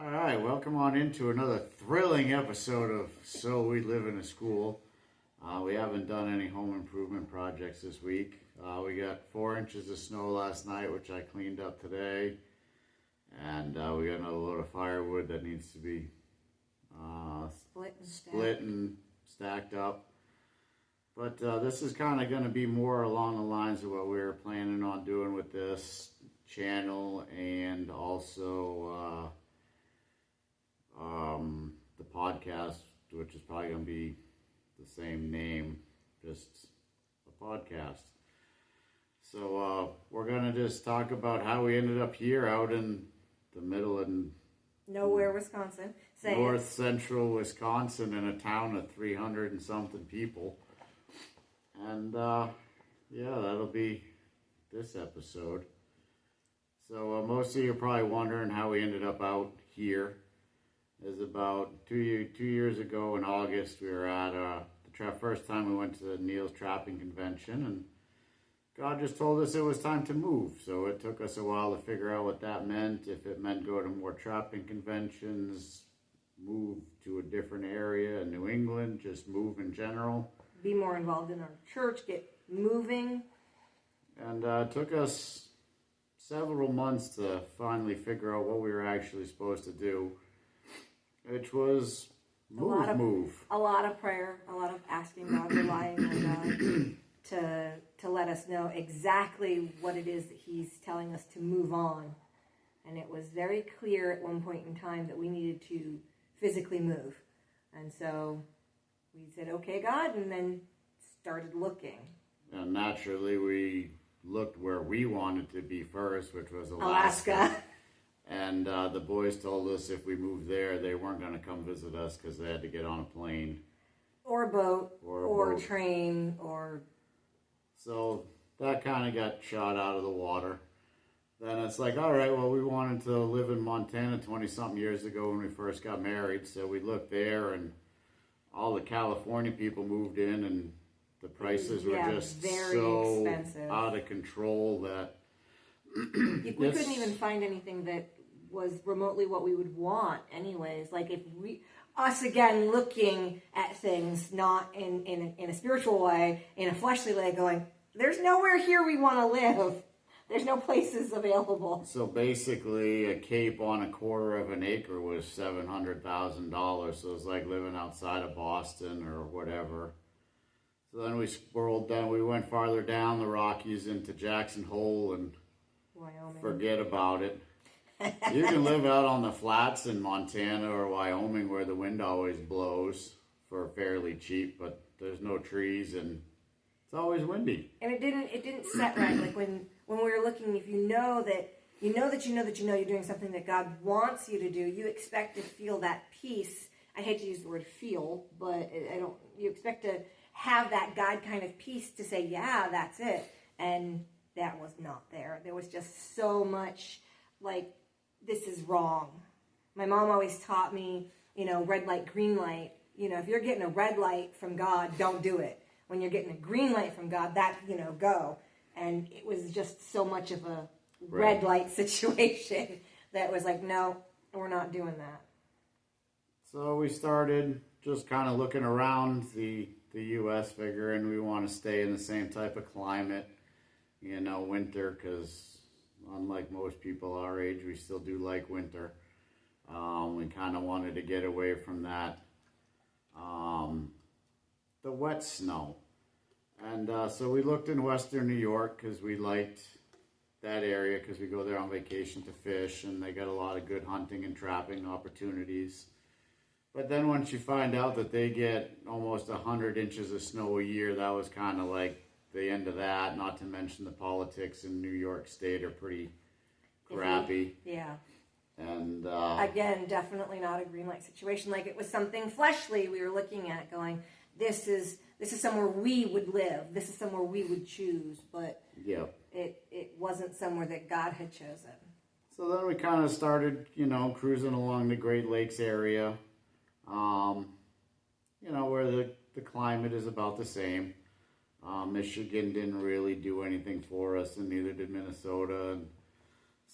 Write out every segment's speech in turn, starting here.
All right, welcome on into another thrilling episode of So We Live in a School. We haven't done any home improvement projects this week. We got 4 inches of snow last night, which I cleaned up today. And we got another load of firewood that needs to be split and stacked up. But this is kind of going to be more along the lines of what we were planning on doing with this channel, and also the podcast, which is probably going to be the same name, just a podcast. So we're going to just talk about how we ended up here out in the middle of nowhere, Wisconsin. North central Wisconsin, in a town of 300 and something people. And yeah, that'll be this episode. So most of you are probably wondering how we ended up out here. It was about 2 years ago in August. We were at the first time we went to Neil's Trapping Convention, and God just told us it was time to move. So it took us a while to figure out what that meant. If it meant go to more trapping conventions, move to a different area in New England, just move in general. Be more involved in our church, get moving. And it took us several months to finally figure out what we were actually supposed to do, which was move. A lot of prayer, a lot of asking God, relying on God to let us know exactly what it is that He's telling us to move on. And it was very clear at one point in time that we needed to physically move. And so we said, okay, God, and then started looking. And naturally, we looked where we wanted to be first, which was Alaska. And the boys told us if we moved there, they weren't going to come visit us because they had to get on a plane. Or a boat, or a train, or... So that kind of got shot out of the water. Then it's like, all right, well, we wanted to live in Montana 20-something years ago when we first got married. So we looked there, and all the California people moved in, and the prices were just very so expensive, out of control that... we couldn't even find anything that was remotely what we would want anyways. Like if us again looking at things not in a spiritual way, in a fleshly way, going, there's nowhere here we want to live. There's no places available. So basically a cape on a quarter of an acre was $700,000. So it's like living outside of Boston or whatever. So then we swirled down, we went farther down the Rockies into Jackson Hole and Wyoming. Forget about it. You can live out on the flats in Montana or Wyoming where the wind always blows for fairly cheap, but there's no trees and it's always windy. And it didn't set right. Like when we were looking, if you know that you're doing something that God wants you to do, you expect to feel that peace. I hate to use the word feel, but you expect to have that God kind of peace to say, yeah, that's it. And that was not there. There was just so much like, this is wrong. My mom always taught me, red light, green light. If you're getting a red light from God, don't do it. When you're getting a green light from God, that, go. And it was just so much of a red light situation that was like, no, we're not doing that. So we started just kind of looking around the U.S., figuring we want to stay in the same type of climate. Winter, because unlike most people our age, we still do like winter. We kind of wanted to get away from that, the wet snow. And so we looked in western New York because we liked that area because we go there on vacation to fish, and they got a lot of good hunting and trapping opportunities. But then once you find out that they get almost 100 inches of snow a year, that was kind of like the end of that, not to mention the politics in New York State are pretty crappy. Yeah. And again, definitely not a green light situation. Like it was something fleshly we were looking at going, this is somewhere we would live. This is somewhere we would choose. But it wasn't somewhere that God had chosen. So then we kind of started, cruising along the Great Lakes area, where the climate is about the same. Michigan didn't really do anything for us, and neither did Minnesota. And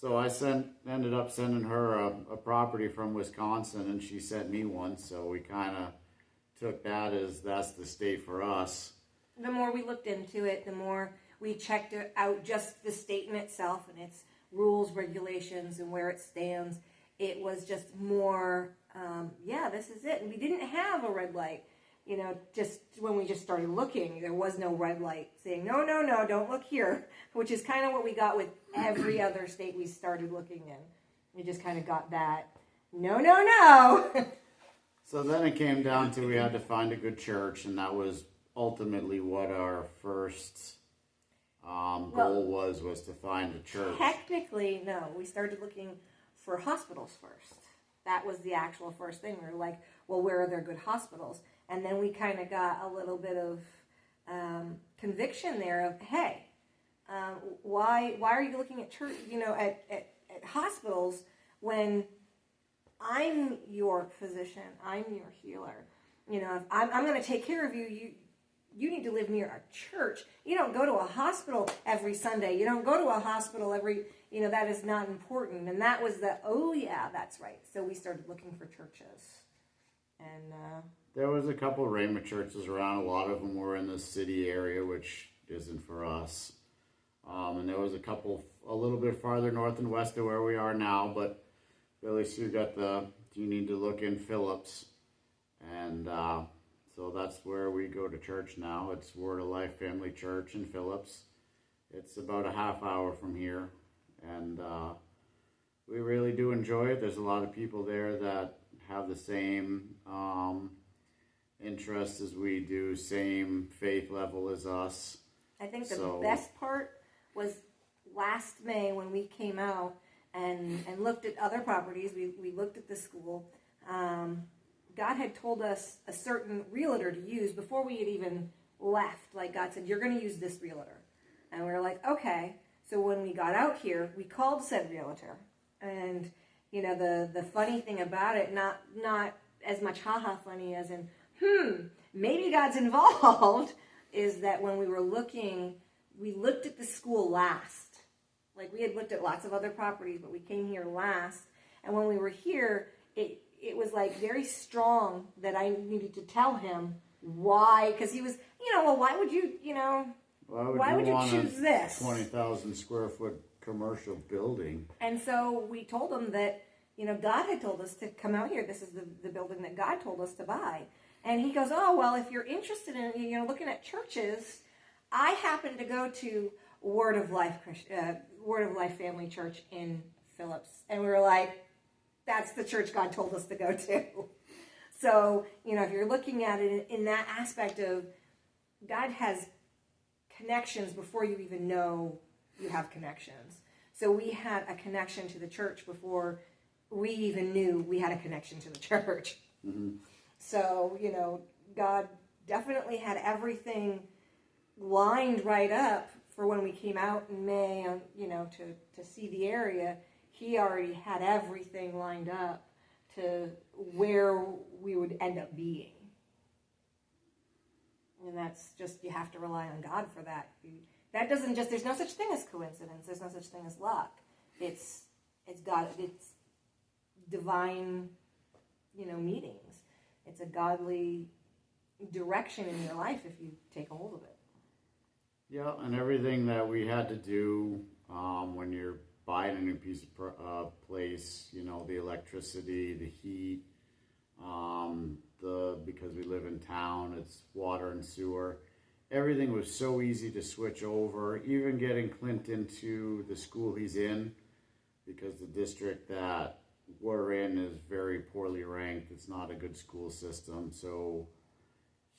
So I ended up sending her a property from Wisconsin, and she sent me one. So we kind of took that as that's the state for us. The more we looked into it, the more we checked it out, just the state in itself and its rules, regulations, and where it stands. It was just more, this is it. And we didn't have a red light. Just when we just started looking, there was no red light saying, no, don't look here, which is kind of what we got with every other state we started looking in. We just kind of got that, no. So then it came down to we had to find a good church, and that was ultimately what our first goal was to find a church. Technically, no. We started looking for hospitals first. That was the actual first thing. We were like, well, where are there good hospitals? And then we kind of got a little bit of conviction there of, hey, why are you looking at church, at hospitals when I'm your physician, I'm your healer. If I'm going to take care of you, you need to live near a church. You don't go to a hospital every Sunday. You don't go to a hospital every, that is not important. And that was that's right. So we started looking for churches. And there was a couple of Rhema churches around. A lot of them were in the city area, which isn't for us. And there was a couple a little bit farther north and west of where we are now. But Billy Sue you need to look in Phillips. And so that's where we go to church now. It's Word of Life Family Church in Phillips. It's about a half hour from here. And we really do enjoy it. There's a lot of people there that have the same interests as we do, same faith level as us. I think the best part was last May when we came out and looked at other properties. We looked at the school. God had told us a certain realtor to use before we had even left. Like God said, you're going to use this realtor. And we were like, okay. So when we got out here, we called said realtor. And, the funny thing about it, not as much haha funny as in, maybe God's involved, is that when we were looking, we looked at the school last. Like we had looked at lots of other properties, but we came here last. And when we were here, it was like very strong that I needed to tell him why, because he was, why would you, why would you choose this? 20,000 square foot commercial building. And so we told him that, God had told us to come out here. This is the building that God told us to buy. And he goes, oh, well, if you're interested in, looking at churches, I happen to go to Word of Life Family Church in Phillips. And we were like, that's the church God told us to go to. So, if you're looking at it in that aspect of God has connections before you even know you have connections. So we had a connection to the church before we even knew we had a connection to the church. Mm-hmm. So, God definitely had everything lined right up for when we came out in May, to see the area. He already had everything lined up to where we would end up being. And that's just, you have to rely on God for that. There's no such thing as coincidence. There's no such thing as luck. It's God, it's divine, meetings. It's a godly direction in your life if you take a hold of it. Yeah, and everything that we had to do when you're buying a new piece of place, the electricity, the heat, because we live in town, it's water and sewer. Everything was so easy to switch over, even getting Clint into the school he's in, because the district that we're in is very poorly ranked. It's not a good school system. So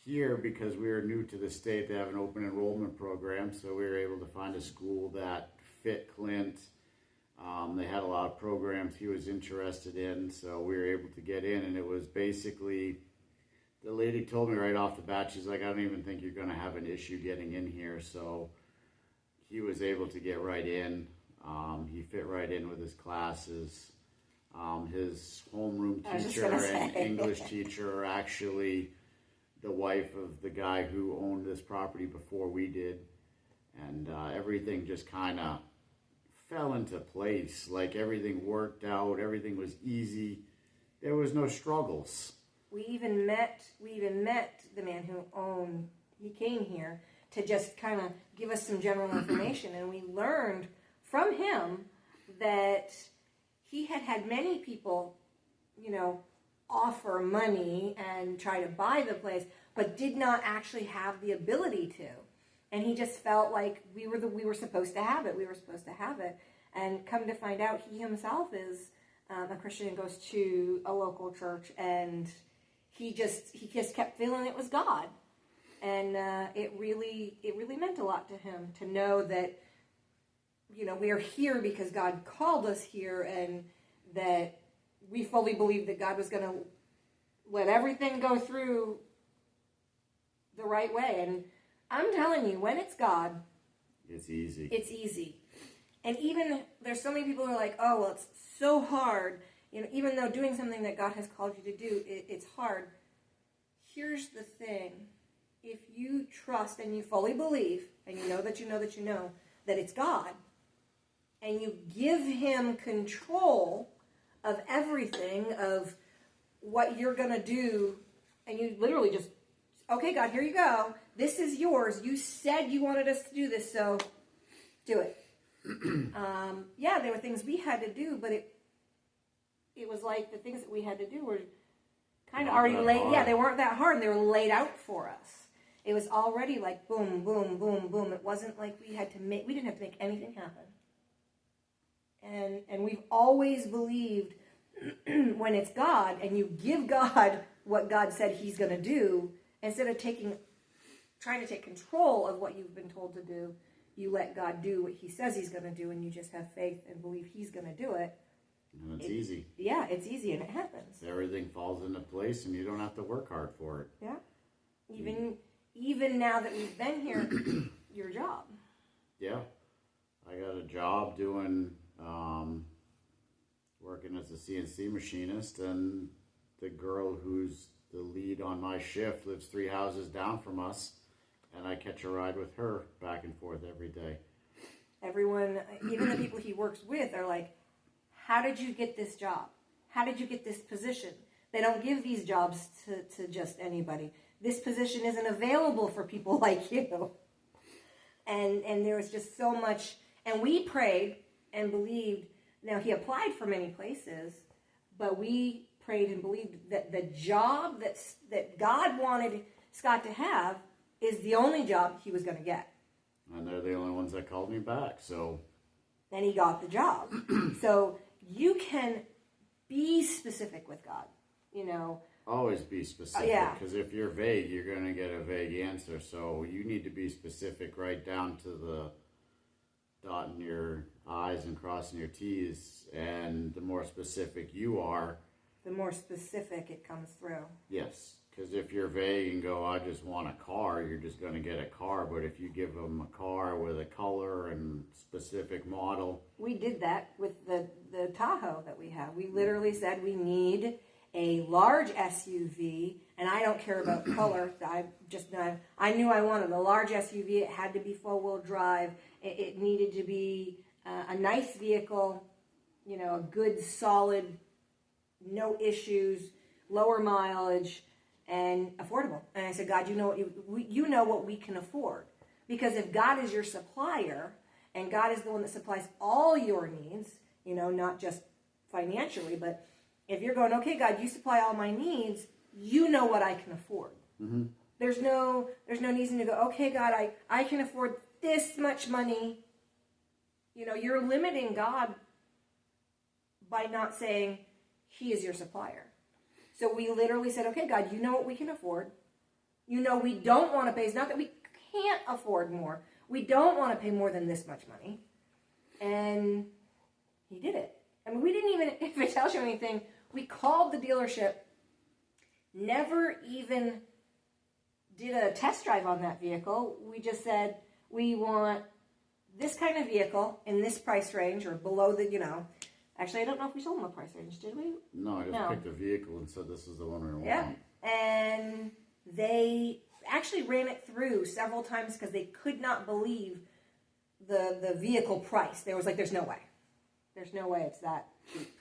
here, because we were new to the state, they have an open enrollment program, so we were able to find a school that fit Clint. They had a lot of programs he was interested in, so we were able to get in, and it was basically, the lady told me right off the bat, she's like, I don't even think you're going to have an issue getting in here. So he was able to get right in. He fit right in with his classes. His homeroom teacher and English teacher are actually the wife of the guy who owned this property before we did. And everything just kind of fell into place. Like everything worked out, everything was easy. There was no struggles. We even met the man who owned. He came here to just kind of give us some general information, and we learned from him that he had many people, offer money and try to buy the place, but did not actually have the ability to. And he just felt like we were supposed to have it. We were supposed to have it. And come to find out, he himself is a Christian and goes to a local church, and he just kept feeling it was God. And it really meant a lot to him to know that, we are here because God called us here, and that we fully believed that God was going to let everything go through the right way. And I'm telling you, when it's God, it's easy. It's easy. And even there's so many people who are like, oh, well, it's so hard. Even though doing something that God has called you to do, it's hard. Here's the thing. If you trust and you fully believe, and you know that it's God, and you give him control of everything, of what you're going to do, and you literally just, okay, God, here you go. This is yours. You said you wanted us to do this, so do it. There were things we had to do, but it was like the things that we had to do were kind of already laid. Yeah, they weren't that hard, and they were laid out for us. It was already like boom, boom, boom, boom. It wasn't like we didn't have to make anything happen. And we've always believed when it's God and you give God what God said he's going to do, instead of trying to take control of what you've been told to do, you let God do what he says he's going to do, and you just have faith and believe he's going to do it. And it's easy. Yeah, it's easy, and it happens. Everything falls into place, and you don't have to work hard for it. Yeah. Even now that we've been here, your job. Yeah. I got a job doing, working as a CNC machinist, and the girl who's the lead on my shift lives 3 houses down from us, and I catch a ride with her back and forth every day. Everyone, even the people he works with, are like, how did you get this job? How did you get this position? They don't give these jobs to just anybody. This position isn't available for people like you. And there was just so much, and we prayed and believed. Now, he applied for many places, but we prayed and believed that the job that God wanted Scott to have is the only job he was going to get. And they're the only ones that called me back, so. And he got the job. So you can be specific with God, Always be specific, because if you're vague, you're going to get a vague answer. So you need to be specific right down to the dotting your I's and crossing your T's. And the more specific you are, the more specific it comes through. Yes, because if you're vague and go, I just want a car, you're just going to get a car. But if you give them a car with a color and specific model. We did that with the Tahoe that we have. We literally said we need a large SUV, and I don't care about color. I knew I wanted a large SUV. It had to be four-wheel drive. It needed to be a nice vehicle, a good, solid, no issues, lower mileage, and affordable. And I said, God, you know what we can afford. Because if God is your supplier, and God is the one that supplies all your needs, not just financially, but if you're going, okay, God, you supply all my needs, you know what I can afford. Mm-hmm. There's no reason to go, okay, God, I can afford this much money. You're limiting God by not saying he is your supplier. So we literally said, okay, God, you know what we can afford. We don't want to pay. It's not that we can't afford more. We don't want to pay more than this much money. And he did it. I mean, we didn't even, if it tells you anything, we called the dealership, never even did a test drive on that vehicle. We just said, we want this kind of vehicle in this price range or below the, Actually, I don't know if we told them a price range, did we? No, I just picked a vehicle and said this is the one we want. Yeah, and they actually ran it through several times because they could not believe the vehicle price. There was like, there's no way it's that cheap.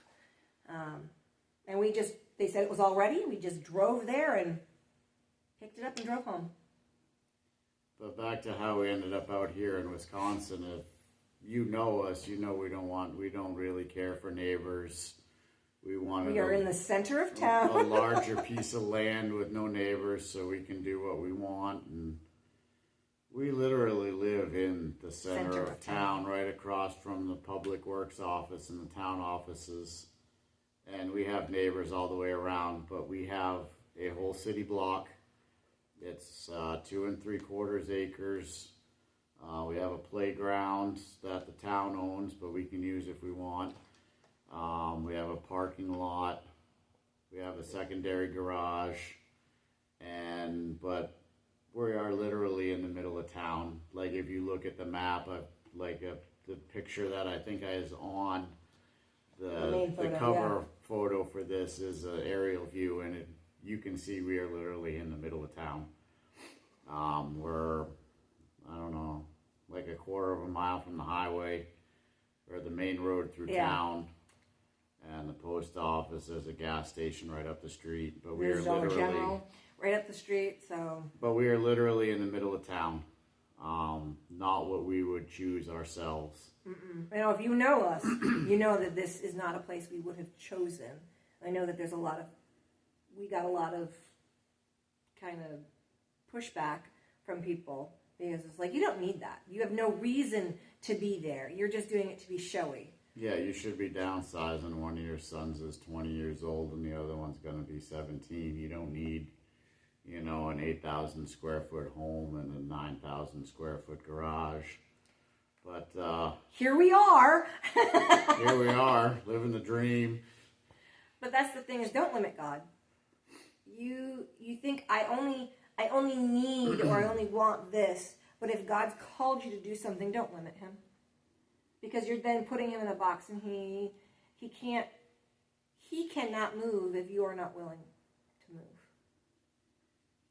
And they said it was all ready. We just drove there and picked it up and drove home. But back to how we ended up out here in Wisconsin. If you know us, you know we don't really care for neighbors. We are in the center of town. A larger piece of land with no neighbors, so we can do what we want. And we literally live in the center of town, right across from the public works office and the town offices. And we have neighbors all the way around, but we have a whole city block. It's 2 3/4 acres. We have a playground that the town owns, but we can use if we want. We have a parking lot. We have a secondary garage, but we are literally in the middle of town. Like if you look at the map, the picture that I think is on the cover photo for this is an aerial view, and you can see we are literally in the middle of town. We're, I don't know, like a quarter of a mile from the highway or the main road through town. And the post office, there's a gas station right up the street. But we are literally General, right up the street. So. But we are literally in the middle of town. Not what we would choose ourselves. Mm-mm. You know, if you know us, you know that this is not a place we would have chosen. I know that we got a lot of kind of pushback from people because it's like, you don't need that. You have no reason to be there. You're just doing it to be showy. Yeah, you should be downsizing. One of your sons is 20 years old and the other one's going to be 17. You don't need, an 8,000 square foot home and a 9,000 square foot garage. But here we are. Here we are, living the dream. But that's the thing is, don't limit God. You think I only need or I only want this. But if God's called you to do something, don't limit him. Because you're then putting him in a box, and he cannot move if you are not willing to move.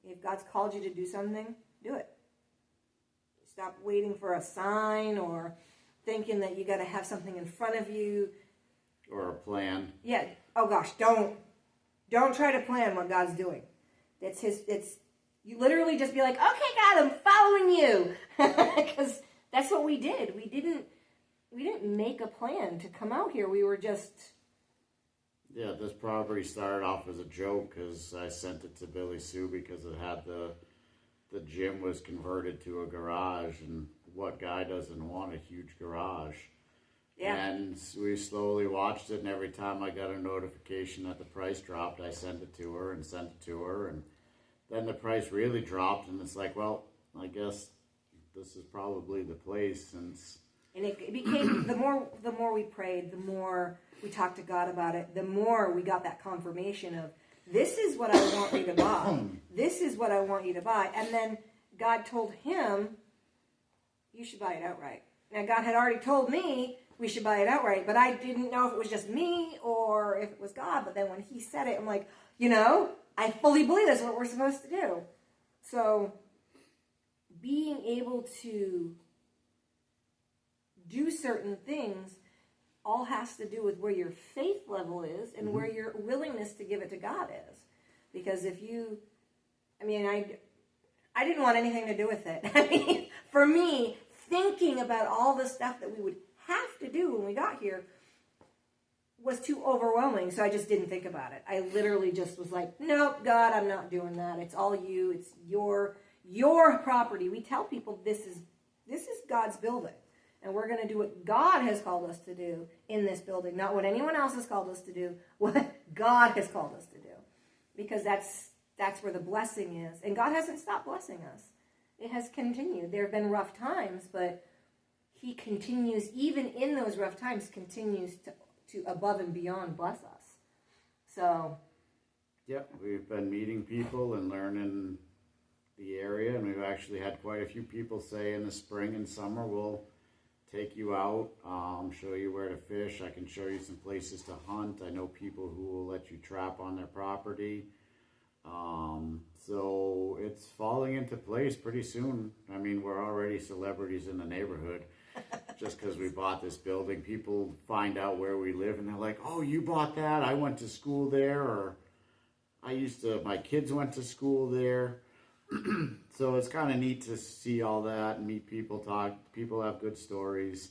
If God's called you to do something, do it. Stop waiting for a sign or thinking that you got to have something in front of you. Or a plan. Yeah. Oh gosh, don't try to plan what God's doing. You literally just be like, okay, God, I'm following you. Because that's what we did. We didn't make a plan to come out here. We were just... Yeah, this property started off as a joke because I sent it to Billy Sue because it had the gym was converted to a garage, and what guy doesn't want a huge garage? Yeah. And we slowly watched it, and every time I got a notification that the price dropped, I sent it to her, and then the price really dropped, and it's like, well, I guess this is probably the place since... And it became, the more we prayed, the more we talked to God about it, the more we got that confirmation of, this is what I want you to buy. This is what I want you to buy. And then God told him, you should buy it outright. Now, God had already told me we should buy it outright, but I didn't know if it was just me or if it was God. But then when he said it, I'm like, I fully believe that's what we're supposed to do. So being able to do certain things all has to do with where your faith level is and where your willingness to give it to God is. Because I didn't want anything to do with it. For me, thinking about all the stuff that we would have to do when we got here was too overwhelming, so I just didn't think about it. I literally just was like, nope, God, I'm not doing that. It's all you. It's your property. We tell people this is God's building. And we're going to do what God has called us to do in this building, not what anyone else has called us to do, what God has called us to do. Because that's where the blessing is. And God hasn't stopped blessing us. It has continued. There have been rough times, but he continues, even in those rough times, continues to above and beyond bless us. So. Yep, we've been meeting people and learning the area, and we've actually had quite a few people say in the spring and summer, we'll take you out, show you where to fish. I can show you some places to hunt. I know people who will let you trap on their property. So it's falling into place pretty soon. We're already celebrities in the neighborhood. just because we bought this building, people find out where we live and they're like, oh, you bought that? I went to school there, or my kids went to school there. So it's kind of neat to see all that and meet people, talk. People have good stories.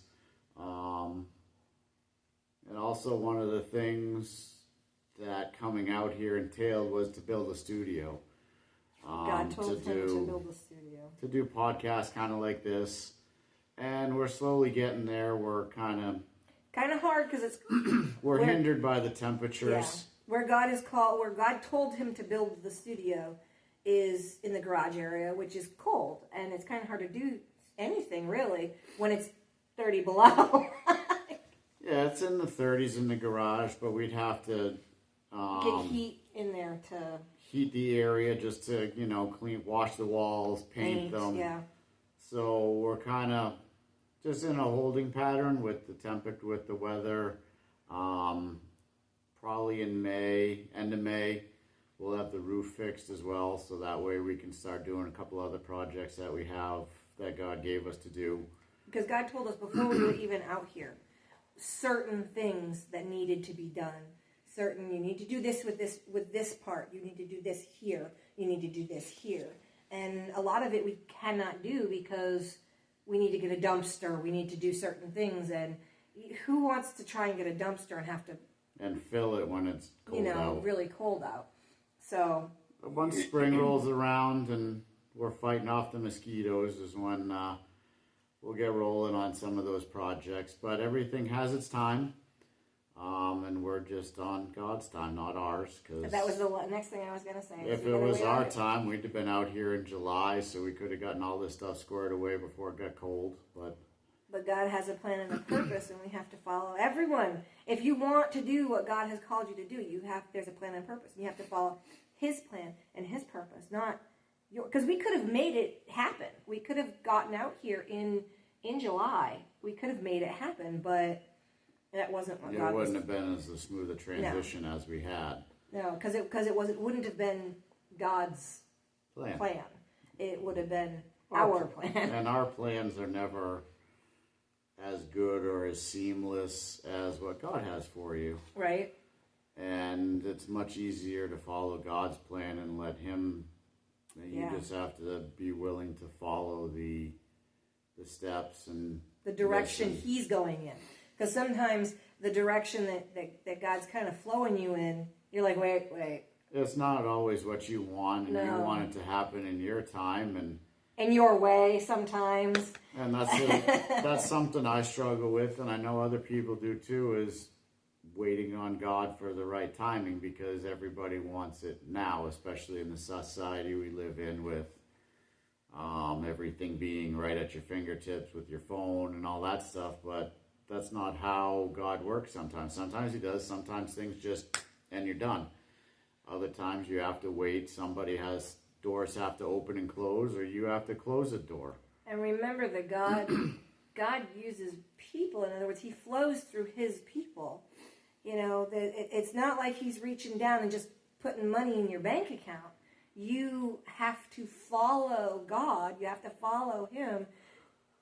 And also one of the things that coming out here entailed was to build a studio. God told him to build a studio. To do podcasts kind of like this. And we're slowly getting there. We're kind of hard because it's... we're hindered by the temperatures. Yeah. Where God told him to build the studio is in the garage area, which is cold. And it's kind of hard to do anything, really, when it's 30 below. Yeah, it's in the 30s in the garage, but we'd have to... get heat in there to... heat the area just to, wash the walls, paint them. Yeah. So we're kind of just in a holding pattern with the weather. Probably in May, end of May, we'll have the roof fixed as well. So that way we can start doing a couple other projects that we have that God gave us to do. Because God told us before we were even out here, certain things that needed to be done. You need to do this with this part. You need to do this here. You need to do this here. And a lot of it we cannot do because we need to get a dumpster. We need to do certain things. And who wants to try and get a dumpster and have to... and fill it when it's cold out. Really cold out. So... once spring rolls around and we're fighting off the mosquitoes is when we'll get rolling on some of those projects. But everything has its time. And we're just on God's time, not ours. Cause that was the next thing I was going to say. If it was our time, we'd have been out here in July, so we could have gotten all this stuff squared away before it got cold. But God has a plan and a purpose, and we have to follow. Everyone, if you want to do what God has called you to do, there's a plan and purpose. You have to follow His plan and His purpose, not your. Because we could have made it happen. We could have gotten out here in July. We could have made it happen, but that wasn't what God was. It wouldn't have been as smooth a transition as we had. No, because it wouldn't have been God's plan. It would have been our plan. And our plans are never as good or as seamless as what God has for you. Right. And it's much easier to follow God's plan and let Him. You just have to be willing to follow the steps and the direction He's going in. Because sometimes the direction that God's kind of flowing you in, you're like, wait. It's not always what you want, and you want it to happen in your time and in your way sometimes. And that's something I struggle with, and I know other people do too, is waiting on God for the right timing, because everybody wants it now, especially in the society we live in with everything being right at your fingertips with your phone and all that stuff. But that's not how God works sometimes. Sometimes He does. Sometimes things and you're done. Other times you have to wait. Doors have to open and close, or you have to close a door. And remember that God uses people. In other words, He flows through His people. It's not like He's reaching down and just putting money in your bank account. You have to follow God. You have to follow Him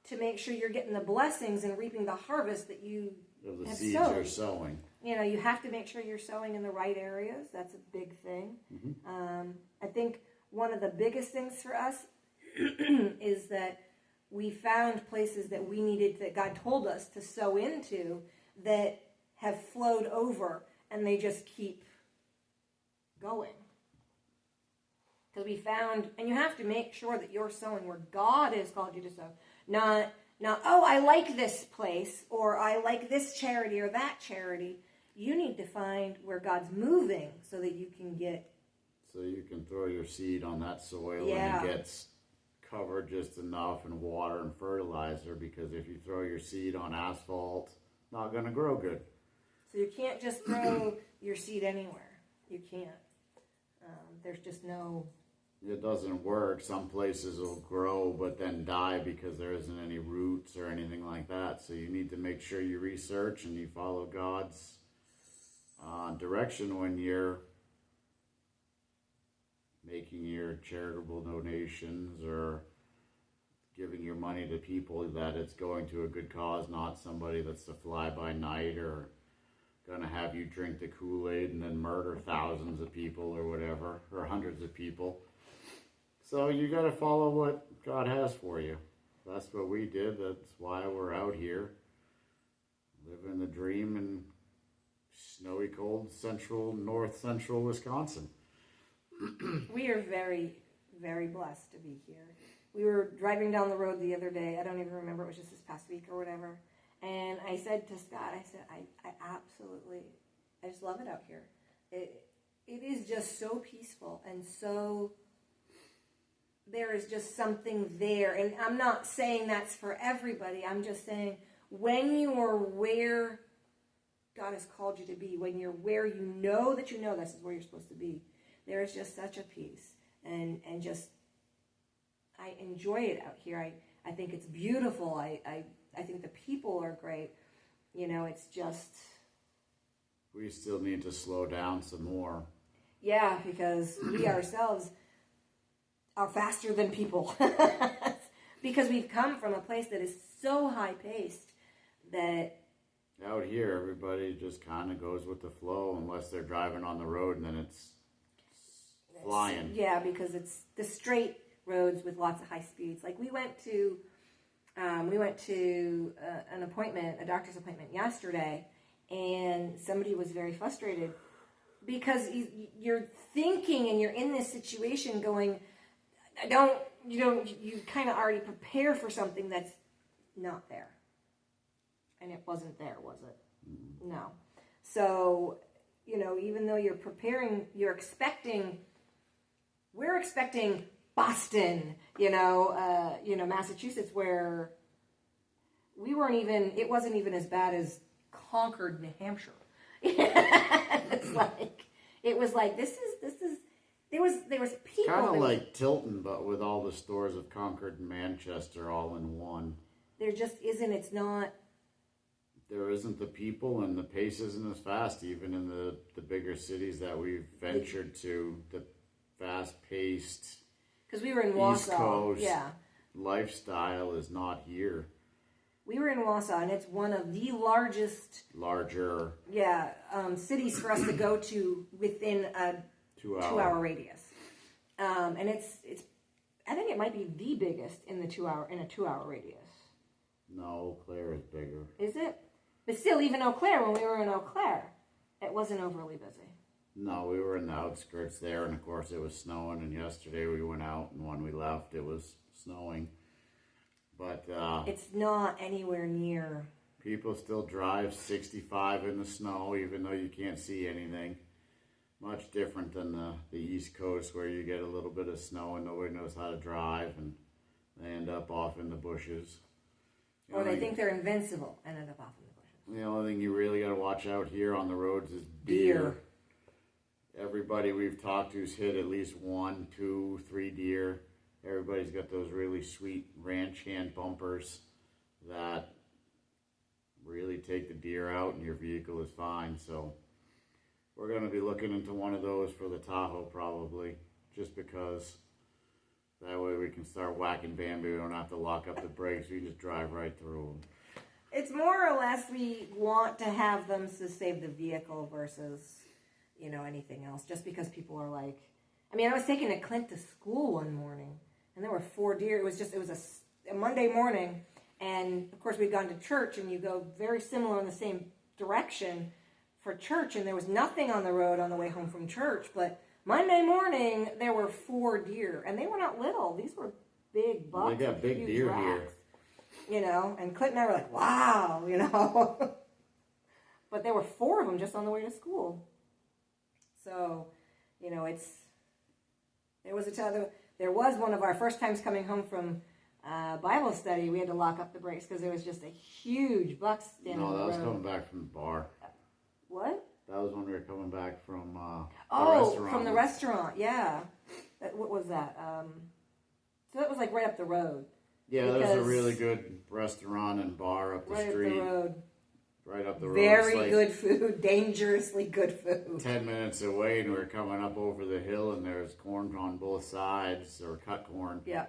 to make sure you're getting the blessings and reaping the harvest that you of the have seeds sowed. you're sowing. You have to make sure you're sowing in the right areas. That's a big thing. Mm-hmm. I think one of the biggest things for us is that we found places that God told us to sow into that have flowed over, and they just keep going. Because we found, and you have to make sure that you're sowing where God has called you to sow. Not, oh, I like this place, or I like this charity or that charity. You need to find where God's moving so that you can get... So you can throw your seed on that soil Yeah. and it gets covered just enough in water and fertilizer, because if you throw your seed on asphalt, it's not going to grow good. So you can't just throw your seed anywhere. You can't. There's just no... It doesn't work. Some places will grow but then die because there isn't any roots or anything like that. So you need to make sure you research and you follow God's direction when you're making your charitable donations or giving your money to people, that it's going to a good cause, not somebody that's a fly-by-night or going to have you drink the Kool-Aid and then murder thousands of people or whatever, or hundreds of people. So you got to follow what God has for you. That's what we did. That's why we're out here, living the dream in snowy, cold, north central Wisconsin. We are very, very blessed to be here. We were driving down the road the other day. I don't even remember. It was just this past week or whatever. And I said to Scott, I absolutely, I just love it out here. It is just so peaceful and so, there is just something there. And I'm not saying that's for everybody. I'm just saying when you are where God has called you to be, when you're where you know this is where you're supposed to be, there is just such a peace. And just, I enjoy it out here. I think it's beautiful. I think the people are great. It's just... We still need to slow down some more. Yeah, because we ourselves are faster than people. Because we've come from a place that is so high-paced that... Out here, everybody just kind of goes with the flow unless they're driving on the road, and then it's flying. Yeah, because it's the straight roads with lots of high speeds. Like we went to an appointment, a doctor's appointment yesterday, and somebody was very frustrated because you're thinking and you're in this situation going, you kind of already prepare for something that's not there. And it wasn't there, was it? Mm-hmm. No. So, even though you're preparing, we're expecting Boston, Massachusetts, where it wasn't even as bad as Concord, New Hampshire. It was like, there was people. Kind of like Tilton, but with all the stores of Concord and Manchester all in one. There just isn't, it's not. There isn't the people, and the pace isn't as fast, even in the bigger cities that we've ventured to. The fast-paced, because we were in Wausau, East Coast lifestyle is not here. We were in Wausau, and it's one of the larger cities for us to go to within a 2-hour radius. And it's I think it might be the biggest in a 2-hour radius. No, Eau Claire is bigger. Is it? But still, even Eau Claire, when we were in Eau Claire, it wasn't overly busy. No, we were in the outskirts there, and of course it was snowing, and yesterday we went out, and when we left, it was snowing. But it's not anywhere near. People still drive 65 in the snow, even though you can't see anything. Much different than the East Coast, where you get a little bit of snow and nobody knows how to drive, and they end up off in the bushes. Or they think they're invincible and end up off in the bushes. The only thing you really got to watch out here on the roads is deer. Everybody we've talked to's hit at least 1, 2, 3 deer. Everybody's got those really sweet ranch hand bumpers that really take the deer out, and your vehicle is fine. So we're going to be looking into one of those for the Tahoe probably, just because that way we can start whacking Bambi. We don't have to lock up the brakes. We just drive right through them. It's more or less we want to have them to save the vehicle versus, anything else. Just because people are like, I was taking a Clint to school one morning, and there were 4 deer. It was a Monday morning, and of course we'd gone to church, and you go very similar in the same direction for church, and there was nothing on the road on the way home from church, but Monday morning there were 4 deer, and they were not little. These were big bucks. They got big deer racks, here. And Clint and I were like, wow, But there were 4 of them just on the way to school. So, there was one of our first times coming home from Bible study. We had to lock up the brakes because there was just a huge buck standing on the road. No, that was coming back from the bar. What? That was when we were coming back from the restaurant. From the restaurant, yeah. What was that? So that was like right up the road. Yeah, there's a really good restaurant and bar up the street. Right up the road. Right up the road. Very good food, dangerously good food. 10 minutes away, and we were coming up over the hill, and there's corn on both sides, or cut corn. Yeah.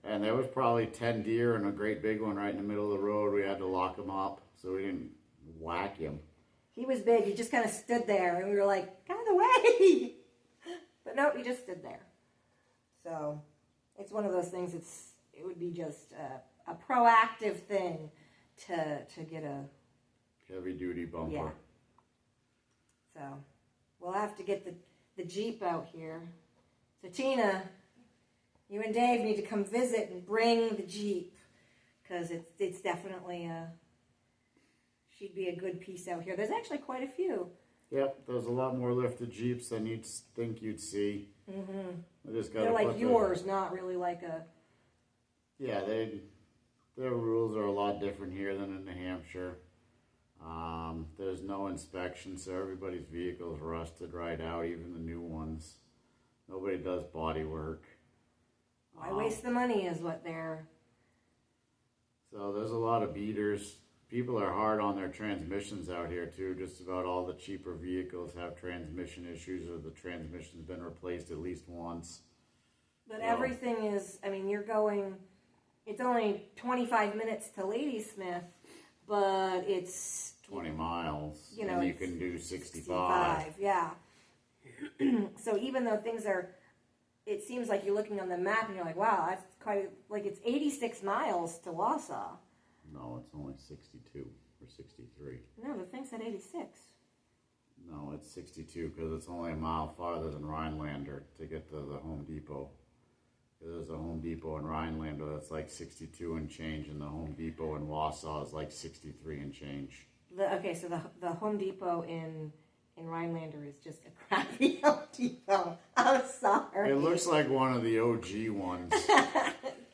And there was probably 10 deer and a great big one right in the middle of the road. We had to lock him up so we didn't whack him. He was big. He just kind of stood there, and we were like, "Get out of the way!" But no, he just stood there. So it's one of those things. It would be just a proactive thing to get a heavy duty bumper. Yeah. So we'll have to get the Jeep out here. So Tina, you and Dave need to come visit and bring the Jeep, because it's definitely she'd be a good piece out here. There's actually quite a few. Yep, there's a lot more lifted Jeeps than you'd think you'd see. Mm-hmm. I just They're like yours, not really like a... Yeah, their rules are a lot different here than in New Hampshire. There's no inspection, so everybody's vehicle's rusted right out, even the new ones. Nobody does body work. Why waste the money is what they're... So there's a lot of beaters. People are hard on their transmissions out here too. Just about all the cheaper vehicles have transmission issues, or the transmission's been replaced at least once. But everything is, I mean, you're going, it's only 25 minutes to Ladysmith, but it's 20 miles. You know, and you can do 65. Yeah. So even though things are, it seems like you're looking on the map and you're like, wow, that's quite, like it's 86 miles to Wausau. No, it's only 62 or 63. No, the thing said 86. No, it's 62 because it's only a mile farther than Rhinelander to get to the Home Depot. There's a Home Depot in Rhinelander that's like 62 and change, and the Home Depot in Wausau is like 63 and change. So the Home Depot in Rhinelander is just a crappy Home Depot. I'm sorry. It looks like one of the OG ones.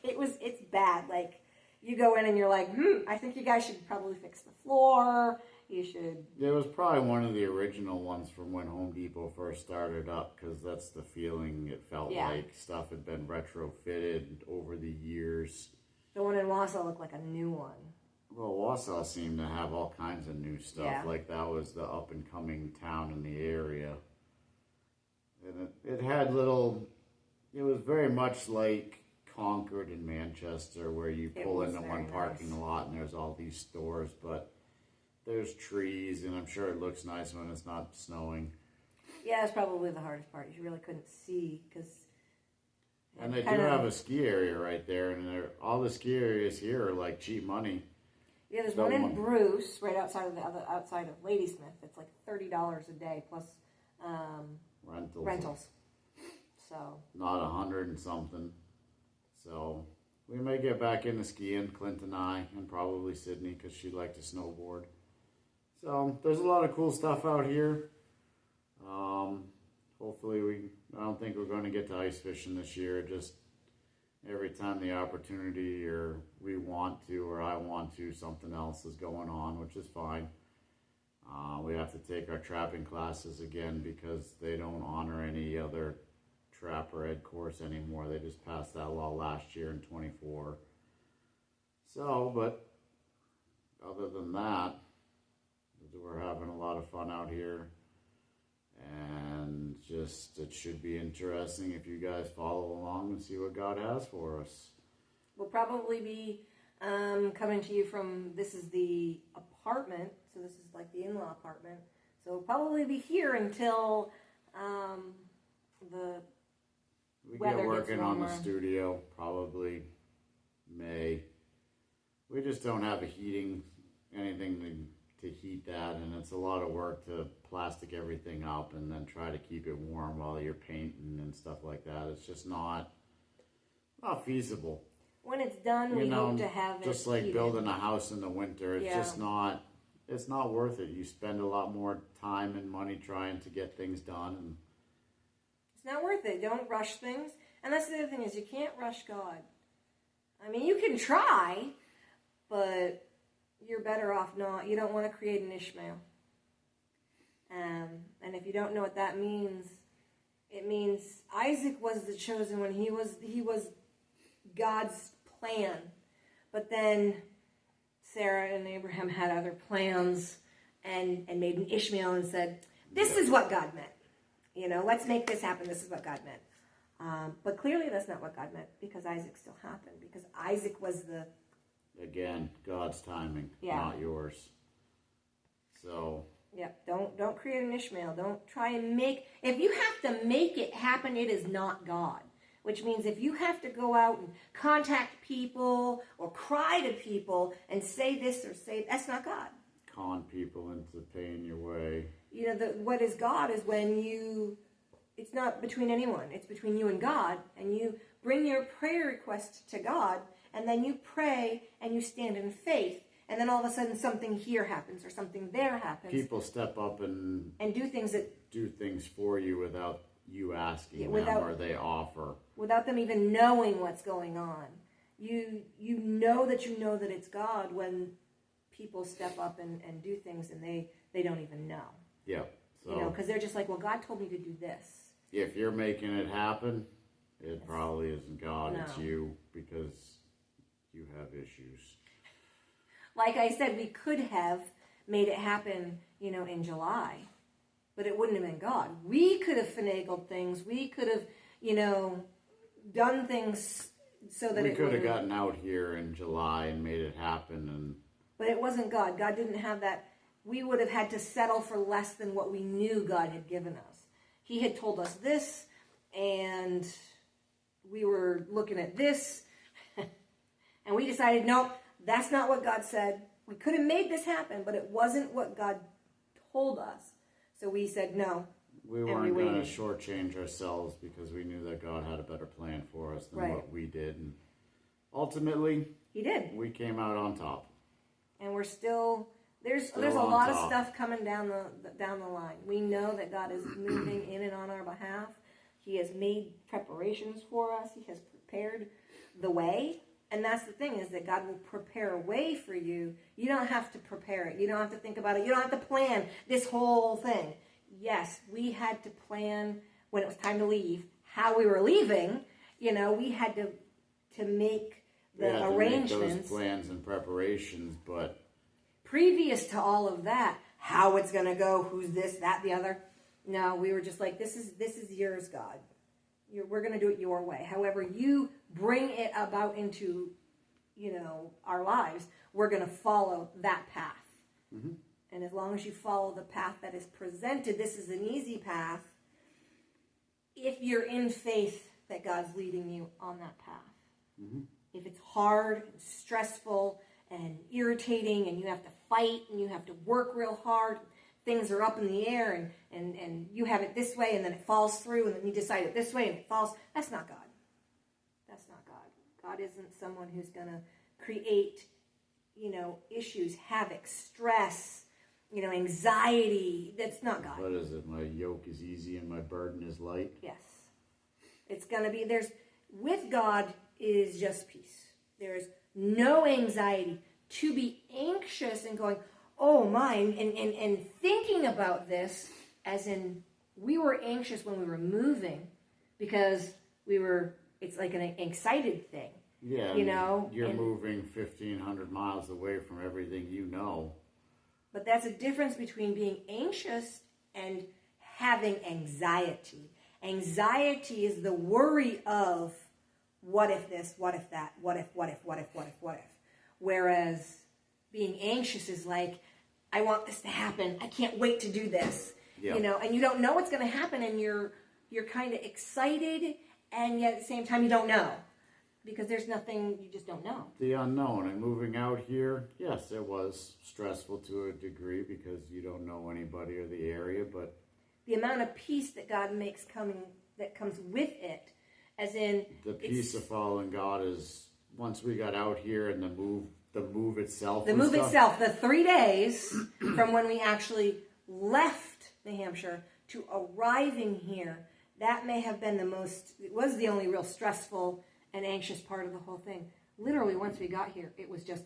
It's bad. Like, you go in and you're like, I think you guys should probably fix the floor. You should. It was probably one of the original ones from when Home Depot first started up, because that's the feeling it felt like. Stuff had been retrofitted over the years. The one in Wausau looked like a new one. Well, Wausau seemed to have all kinds of new stuff. Yeah. Like that was the up-and-coming town in the area. And it had little... It was very much like Concord in Manchester, where you pull into one parking lot and there's all these stores, but there's trees, and I'm sure it looks nice when it's not snowing. Yeah, that's probably the hardest part. You really couldn't see, because... And they do have a ski area right there, and all the ski areas here are like cheap money. Yeah, there's one in Bruce, right outside of outside of Ladysmith. It's like $30 a day plus rentals. So not 100 and something. So we may get back into skiing, Clint and I, and probably Sydney, because she'd like to snowboard. So there's a lot of cool stuff out here. Hopefully I don't think we're going to get to ice fishing this year. Just every time the opportunity, or we want to, or I want to, something else is going on, which is fine. We have to take our trapping classes again because they don't honor any other trapper ed course anymore. They just passed that law last year in 24. So, but other than that, we're having a lot of fun out here. And just, it should be interesting if you guys follow along and see what God has for us. We'll probably be coming to you from, this is the apartment, so this is like the in-law apartment. So we'll probably be here until the we weather get working gets on the warmer. studio probably May. We just don't have anything to heat that, and it's a lot of work to plastic everything up and then try to keep it warm while you're painting and stuff like that. It's just not feasible. When it's done, we hope to have it just like heated. building a house in the winter. It's just not. It's not worth it. You spend a lot more time and money trying to get things done, and it's not worth it. Don't rush things. And that's the other thing, is you can't rush God. I mean, you can try, but you're better off not. You don't want to create an Ishmael. And if you don't know what that means, it means Isaac was the chosen one. He was God's plan. But then Sarah and Abraham had other plans and made an Ishmael and said, this is what God meant. You know, let's make this happen. This is what God meant. But clearly that's not what God meant, because Isaac still happened, because Isaac was the... Again, God's timing, Yeah. not yours. So... Yeah, don't create an Ishmael. Don't try and make... If you have to make it happen, it is not God. Which means if you have to go out and contact people or cry to people and say this or say... That's not God. Con people into paying your way. You know, what is God is when you... It's not between anyone. It's between you and God. And you bring your prayer request to God, and then you pray and you stand in faith. And then all of a sudden something here happens or something there happens. People step up and do things for you without you asking them, or they offer. Without them even knowing what's going on. You know that it's God when people step up and do things and they don't even know. Yeah. So, you know, because they're just like, well, God told me to do this. If you're making it happen, it probably isn't God, it's you, because you have issues. Like I said, we could have made it happen, you know, in July, but it wouldn't have been God. We could have finagled things. We could have, you know, done things so that we could have gotten out here in July and made it happen. But it wasn't God. God didn't have that. We would have had to settle for less than what we knew God had given us. He had told us this, and we were looking at this, and we decided, nope, that's not what God said. We could have made this happen, but it wasn't what God told us. So we said no. We weren't going to shortchange ourselves because we knew that God had a better plan for us than what we did. And ultimately, He did. We came out on top. And we're still... There's a lot of stuff coming down the line. We know that God is moving in and on our behalf. He has made preparations for us. He has prepared the way. And that's the thing, is that God will prepare a way for you. You don't have to prepare it. You don't have to think about it. You don't have to plan this whole thing. Yes, we had to plan when it was time to leave, how we were leaving. You know, we had to make the arrangements. Make those plans and preparations, but... Previous to all of that, how it's going to go, who's this, that, the other. No, we were just like, this is yours, God. We're going to do it your way. However you bring it about into, you know, our lives, we're going to follow that path. Mm-hmm. And as long as you follow the path that is presented, this is an easy path. If you're in faith that God's leading you on that path. Mm-hmm. If it's hard, and stressful, and irritating, and you have to fight, and you have to work real hard, things are up in the air, and you have it this way, and then it falls through, and then you decide it this way, and it falls. That's not God. That's not God. God isn't someone who's going to create, you know, issues, havoc, stress, you know, anxiety. That's not God. What is it? My yoke is easy and my burden is light? Yes. It's going to be, with God is just peace. There's no anxiety. To be anxious and going, oh my, and thinking about this, as in we were anxious when we were moving because it's like an excited thing. Yeah, you know? You're moving 1,500 miles away from everything you know. But that's a difference between being anxious and having anxiety. Anxiety is the worry of, what if this, what if that, what if. Whereas being anxious is like, I want this to happen. I can't wait to do this. Yep. You know, and you don't know what's going to happen, and you're kind of excited, and yet at the same time you don't know. Because there's nothing, you just don't know. The unknown. And moving out here, yes, it was stressful to a degree because you don't know anybody or the area, but... The amount of peace that God makes that comes with it, as in... The peace of following God is, once we got out here and the move itself... The 3 days from when we actually left New Hampshire to arriving here, that may have been it was the only real stressful and anxious part of the whole thing. Literally, once we got here, it was just...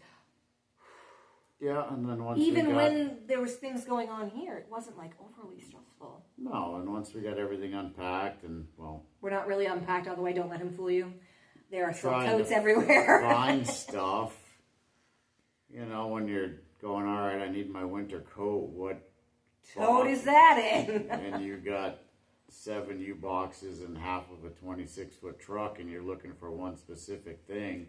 Yeah, and then once when there was things going on here, it wasn't like overly stressful. No, and once we got everything unpacked and, well... We're not really unpacked all the way, don't let him fool you. There are still totes everywhere. Find stuff. You know, when you're going, all right, I need my winter coat, what tote is that in? And you got 7 U-boxes and half of a 26-foot truck and you're looking for one specific thing,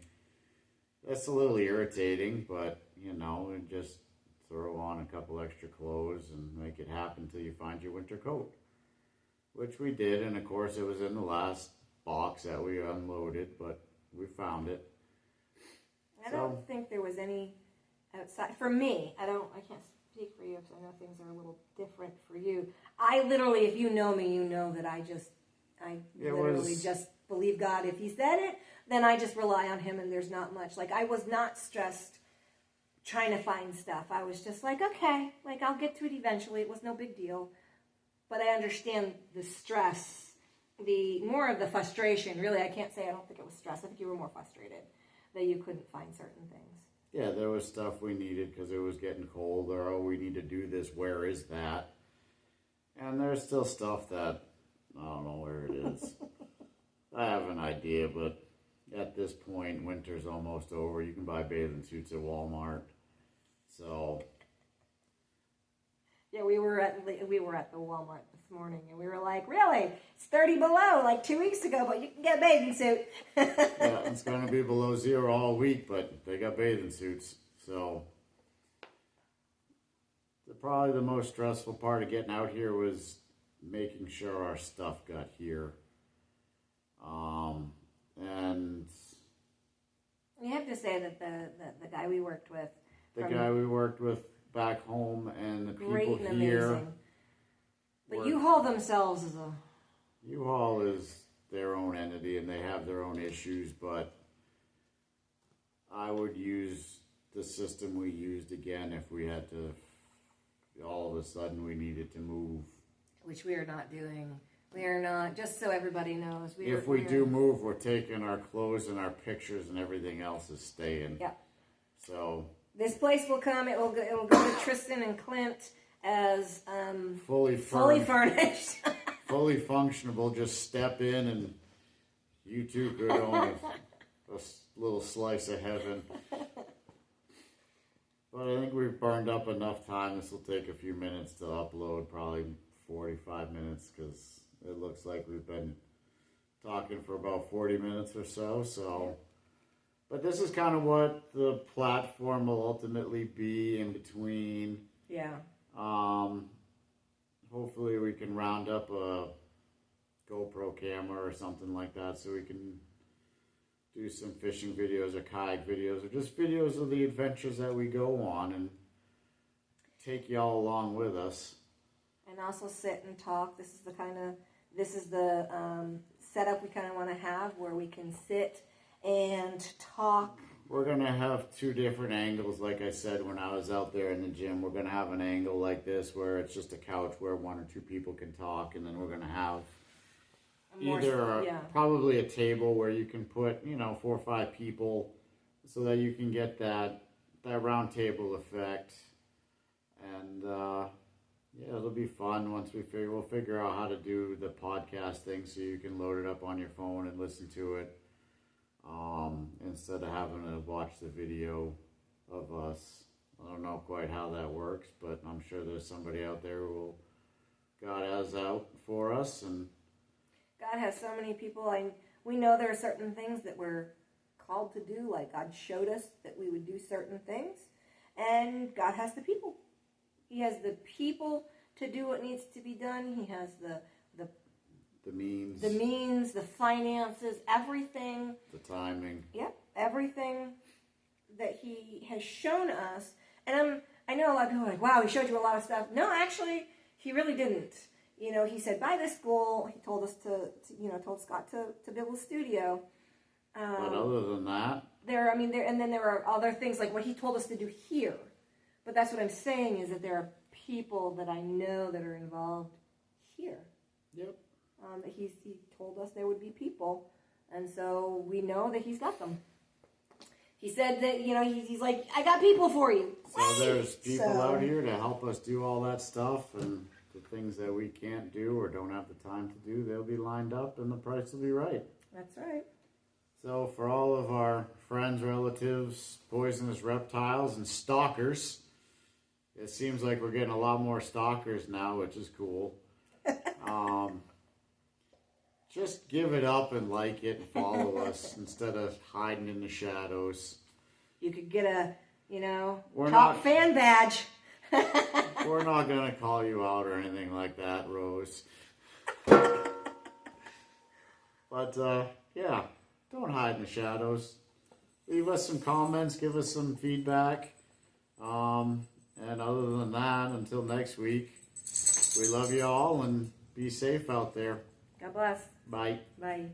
that's a little irritating, but, you know, and just throw on a couple extra clothes and make it happen till you find your winter coat. Which we did, and of course it was in the last box that we unloaded, but we found it. I don't think there was any outside. For me, I can't speak for you because I know things are a little different for you. I literally, if you know me, you know that I literally just believe God. If He said it, then I just rely on Him, and there's not much. Like, I was not stressed trying to find stuff. I was just like, okay, like, I'll get to it eventually. It was no big deal. But I understand the stress, more of the frustration. Really, I can't say I don't think it was stress. I think you were more frustrated that you couldn't find certain things. Yeah, there was stuff we needed because it was getting cold, or, oh, we need to do this, where is that? And there's still stuff that, I don't know where it is. I have an idea, but at this point, winter's almost over. You can buy bathing suits at Walmart. So... yeah, we were at the Walmart this morning, and we were like, really? It's 30 below, like 2 weeks ago, but you can get a bathing suit. Yeah, it's going to be below zero all week, but they got bathing suits. So, probably the most stressful part of getting out here was making sure our stuff got here. And you have to say that the guy we worked with, back home, and the great people and here. amazing. But U-Haul themselves is a... U-Haul is their own entity, and they have their own issues, but I would use the system we used again if we had to, all of a sudden we needed to move. Which we are not doing. We are not, just so everybody knows. If we do move, we're taking our clothes and our pictures, and everything else is staying. Yeah. So... this place will come. It will go to Tristan and Clint as fully furnished, fully functionable. Just step in, and you two could own a little slice of heaven. But I think we've burned up enough time. This will take a few minutes to upload, probably 45 minutes, because it looks like we've been talking for about 40 minutes or so. So. But this is kind of what the platform will ultimately be in between. Yeah. Hopefully we can round up a GoPro camera or something like that so we can do some fishing videos or kayak videos or just videos of the adventures that we go on and take y'all along with us. And also sit and talk. This is the setup we kind of want to have where we can sit and talk. We're going to have 2 different angles. Like I said, when I was out there in the gym, we're going to have an angle like this where it's just a couch where 1 or 2 people can talk. And then we're going to have probably a table where you can put, 4 or 5 people so that you can get that round table effect. And, it'll be fun once we'll figure out how to do the podcast thing so you can load it up on your phone and listen to it. Instead of having to watch the video of us. I don't know quite how that works, but I'm sure there's somebody out there who God has out for us. And God has so many people. We know there are certain things that we're called to do, like God showed us that we would do certain things, and God has the people. He has the people to do what needs to be done. He has the means, the finances, everything. The timing. Yep, everything that He has shown us. And I know a lot of people are like, wow, He showed you a lot of stuff. No, actually, He really didn't. He said, buy this school. He told us told Scott to build a studio. But other than that, there are other things like what He told us to do here. But that's what I'm saying is that there are people that I know that are involved here. Yep. He told us there would be people, and so we know that He's got them. He said that, he's like, I got people for you. So there's people out here to help us do all that stuff, and the things that we can't do or don't have the time to do, they'll be lined up, and the price will be right. That's right. So for all of our friends, relatives, poisonous reptiles, and stalkers, it seems like we're getting a lot more stalkers now, which is cool. just give it up and like it and follow us instead of hiding in the shadows. You could get a, We're top not- fan badge. We're not going to call you out or anything like that, Rose. But, yeah, don't hide in the shadows. Leave us some comments, give us some feedback. And other than that, until next week, we love you all and be safe out there. God bless. Bye. Bye.